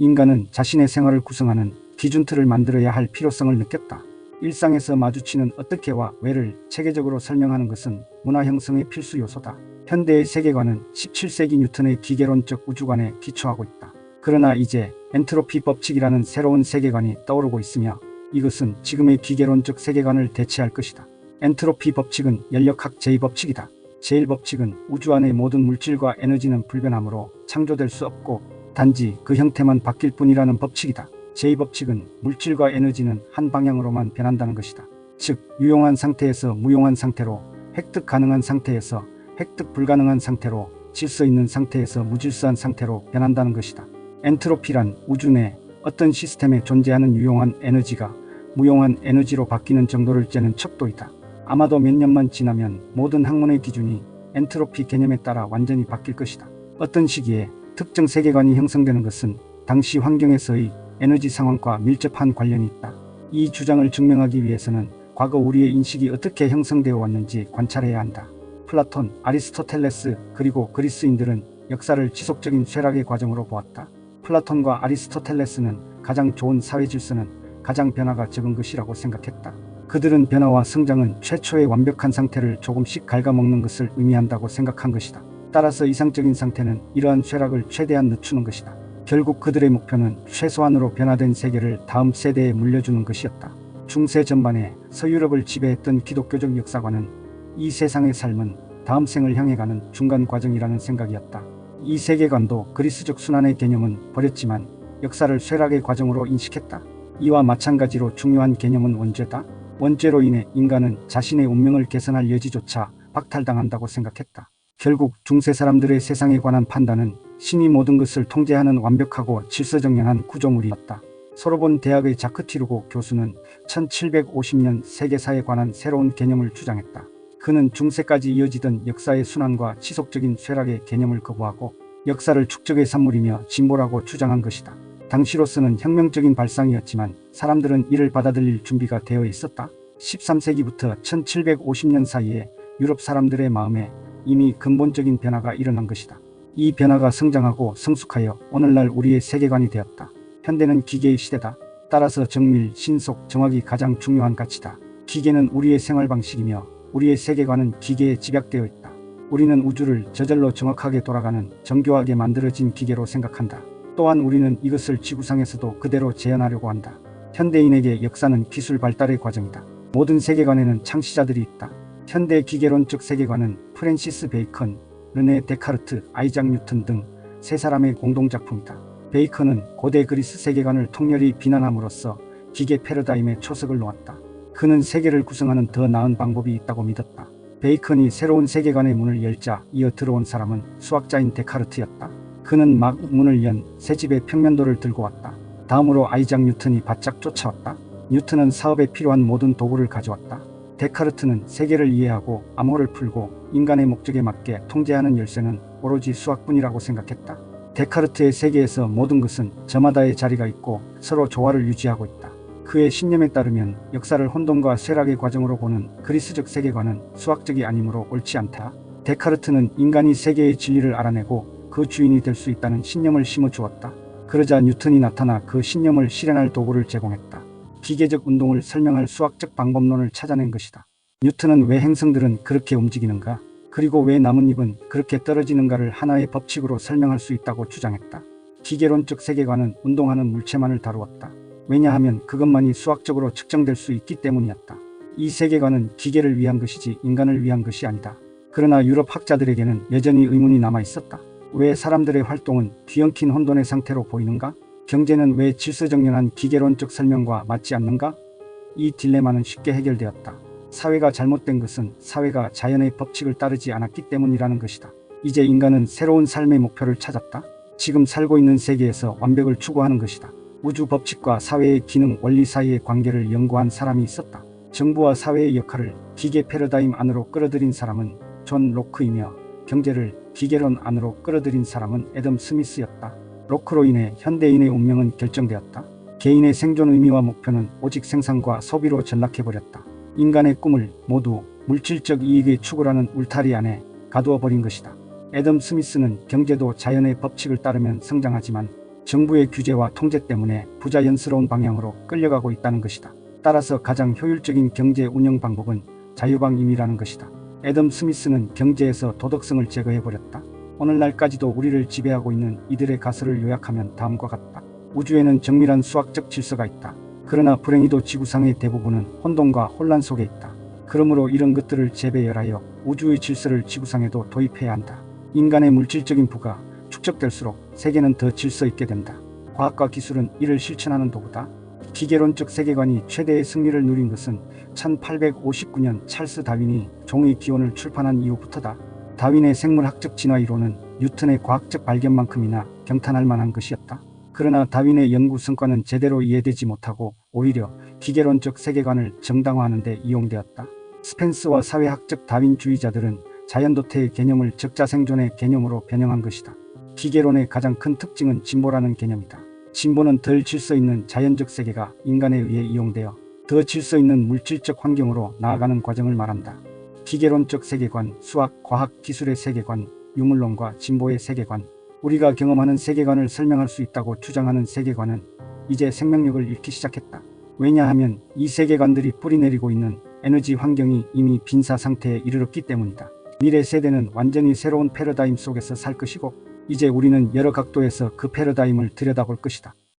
인간은 자신의 생활을 구성하는 기준틀을 만들어야 할 필요성을 느꼈다. 일상에서 마주치는 어떻게와 왜를 체계적으로 설명하는 것은 문화 형성의 필수 요소다. 현대의 세계관은 17세기 뉴턴의 기계론적 우주관에 기초하고 있다. 그러나 이제 엔트로피 법칙이라는 새로운 세계관이 떠오르고 있으며 이것은 지금의 기계론적 세계관을 대체할 것이다. 엔트로피 법칙은 연력학 제2법칙이다. 제1법칙은 우주 안의 모든 물질과 에너지는 불변하므로 창조될 수 없고 단지 그 형태만 바뀔 뿐이라는 법칙이다. 제2법칙은 물질과 에너지는 한 방향으로만 변한다는 것이다. 즉 유용한 상태에서 무용한 상태로, 획득 가능한 상태에서 획득 불가능한 상태로, 질서 있는 상태에서 무질서한 상태로 변한다는 것이다. 엔트로피란 우주 내 어떤 시스템에 존재하는 유용한 에너지가 무용한 에너지로 바뀌는 정도를 재는 척도이다. 아마도 몇 년만 지나면 모든 학문의 기준이 엔트로피 개념에 따라 완전히 바뀔 것이다. 어떤 시기에 특정 세계관이 형성되는 것은 당시 환경에서의 에너지 상황과 밀접한 관련이 있다. 이 주장을 증명하기 위해서는 과거 우리의 인식이 어떻게 형성되어 왔는지 관찰해야 한다. 플라톤, 아리스토텔레스 그리고 그리스인들은 역사를 지속적인 쇠락의 과정으로 보았다. 플라톤과 아리스토텔레스는 가장 좋은 사회 질서는 가장 변화가 적은 것이라고 생각했다. 그들은 변화와 성장은 최초의 완벽한 상태를 조금씩 갉아먹는 것을 의미한다고 생각한 것이다. 따라서 이상적인 상태는 이러한 쇠락을 최대한 늦추는 것이다. 결국 그들의 목표는 최소한으로 변화된 세계를 다음 세대에 물려주는 것이었다. 중세 전반에 서유럽을 지배했던 기독교적 역사관은 이 세상의 삶은 다음 생을 향해 가는 중간 과정이라는 생각이었다. 이 세계관도 그리스적 순환의 개념은 버렸지만 역사를 쇠락의 과정으로 인식했다. 이와 마찬가지로 중요한 개념은 원죄다. 원죄로 인해 인간은 자신의 운명을 개선할 여지조차 박탈당한다고 생각했다. 결국 중세 사람들의 세상에 관한 판단은 신이 모든 것을 통제하는 완벽하고 질서정연한 구조물이었다. 소르본 대학의 자크 티르고 교수는 1750년 세계사에 관한 새로운 개념을 주장했다. 그는 중세까지 이어지던 역사의 순환과 지속적인 쇠락의 개념을 거부하고 역사를 축적의 산물이며 진보라고 주장한 것이다. 당시로서는 혁명적인 발상이었지만 사람들은 이를 받아들일 준비가 되어 있었다. 13세기부터 1750년 사이에 유럽 사람들의 마음에 이미 근본적인 변화가 일어난 것이다. 이 변화가 성장하고 성숙하여 오늘날 우리의 세계관이 되었다. 현대는 기계의 시대다. 따라서 정밀, 신속, 정확이 가장 중요한 가치다. 기계는 우리의 생활 방식이며 우리의 세계관은 기계에 집약되어 있다. 우리는 우주를 저절로 정확하게 돌아가는 정교하게 만들어진 기계로 생각한다. 또한 우리는 이것을 지구상에서도 그대로 재현하려고 한다. 현대인에게 역사는 기술 발달의 과정이다. 모든 세계관에는 창시자들이 있다. 현대 기계론적 세계관은 프랜시스 베이컨, 르네 데카르트, 아이작 뉴턴 등 세 사람의 공동작품이다. 베이컨은 고대 그리스 세계관을 통렬히 비난함으로써 기계 패러다임의 초석을 놓았다. 그는 세계를 구성하는 더 나은 방법이 있다고 믿었다. 베이컨이 새로운 세계관의 문을 열자 이어 들어온 사람은 수학자인 데카르트였다. 그는 막 문을 연 새 집의 평면도를 들고 왔다. 다음으로 아이작 뉴턴이 바짝 쫓아왔다. 뉴턴은 사업에 필요한 모든 도구를 가져왔다. 데카르트는 세계를 이해하고 암호를 풀고 인간의 목적에 맞게 통제하는 열쇠는 오로지 수학뿐이라고 생각했다. 데카르트의 세계에서 모든 것은 저마다의 자리가 있고 서로 조화를 유지하고 있다. 그의 신념에 따르면 역사를 혼돈과 쇠락의 과정으로 보는 그리스적 세계관은 수학적이 아니므로 옳지 않다. 데카르트는 인간이 세계의 진리를 알아내고 그 주인이 될 수 있다는 신념을 심어주었다. 그러자 뉴턴이 나타나 그 신념을 실현할 도구를 제공했다. 기계적 운동을 설명할 수학적 방법론을 찾아낸 것이다. 뉴턴은 왜 행성들은 그렇게 움직이는가, 그리고 왜 나뭇잎은 그렇게 떨어지는가를 하나의 법칙으로 설명할 수 있다고 주장했다. 기계론적 세계관은 운동하는 물체만을 다루었다. 왜냐하면 그것만이 수학적으로 측정될 수 있기 때문이었다. 이 세계관은 기계를 위한 것이지 인간을 위한 것이 아니다. 그러나 유럽 학자들에게는 여전히 의문이 남아 있었다. 왜 사람들의 활동은 뒤엉킨 혼돈의 상태로 보이는가? 경제는 왜 질서정연한 기계론적 설명과 맞지 않는가? 이 딜레마는 쉽게 해결되었다. 사회가 잘못된 것은 사회가 자연의 법칙을 따르지 않았기 때문이라는 것이다. 이제 인간은 새로운 삶의 목표를 찾았다. 지금 살고 있는 세계에서 완벽을 추구하는 것이다. 우주 법칙과 사회의 기능 원리 사이의 관계를 연구한 사람이 있었다. 정부와 사회의 역할을 기계 패러다임 안으로 끌어들인 사람은 존 로크이며 경제를 기계론 안으로 끌어들인 사람은 애덤 스미스였다. 로크로 인해 현대인의 운명은 결정되었다. 개인의 생존 의미와 목표는 오직 생산과 소비로 전락해버렸다. 인간의 꿈을 모두 물질적 이익의 추구라는 울타리 안에 가두어 버린 것이다. 애덤 스미스는 경제도 자연의 법칙을 따르면 성장하지만 정부의 규제와 통제 때문에 부자연스러운 방향으로 끌려가고 있다는 것이다. 따라서 가장 효율적인 경제 운영 방법은 자유방임이라는 것이다. 애덤 스미스는 경제에서 도덕성을 제거해버렸다. 오늘날까지도 우리를 지배하고 있는 이들의 가설을 요약하면 다음과 같다. 우주에는 정밀한 수학적 질서가 있다. 그러나 불행히도 지구상의 대부분은 혼돈과 혼란 속에 있다. 그러므로 이런 것들을 재배열하여 우주의 질서를 지구상에도 도입해야 한다. 인간의 물질적인 부가 축적될수록 세계는 더 질서 있게 된다. 과학과 기술은 이를 실천하는 도구다. 기계론적 세계관이 최대의 승리를 누린 것은 1859년 찰스 다윈이 종의 기원을 출판한 이후부터다. 다윈의 생물학적 진화 이론은 뉴턴의 과학적 발견만큼이나 경탄할 만한 것이었다. 그러나 다윈의 연구 성과는 제대로 이해되지 못하고 오히려 기계론적 세계관을 정당화하는 데 이용되었다. 스펜스와 사회학적 다윈주의자들은 자연도태의 개념을 적자생존의 개념으로 변형한 것이다. 기계론의 가장 큰 특징은 진보라는 개념이다. 진보는 덜 질서 있는 자연적 세계가 인간에 의해 이용되어 더 질서 있는 물질적 환경으로 나아가는 과정을 말한다. 기계론적 세계관, 수학, 과학, 기술의 세계관, 유물론과 진보의 세계관, 우리가 경험하는 세계관을 설명할 수 있다고 주장하는 세계관은 이제 생명력을 잃기 시작했다. 왜냐하면 이 세계관들이 뿌리내리고 있는 에너지 환경이 이미 빈사 상태에 이르렀기 때문이다. 미래 세대는 완전히 새로운 패러다임 속에서 살 것이고 이제 우리는 여러 각도에서 그 패러다임을 들여다볼 것이다.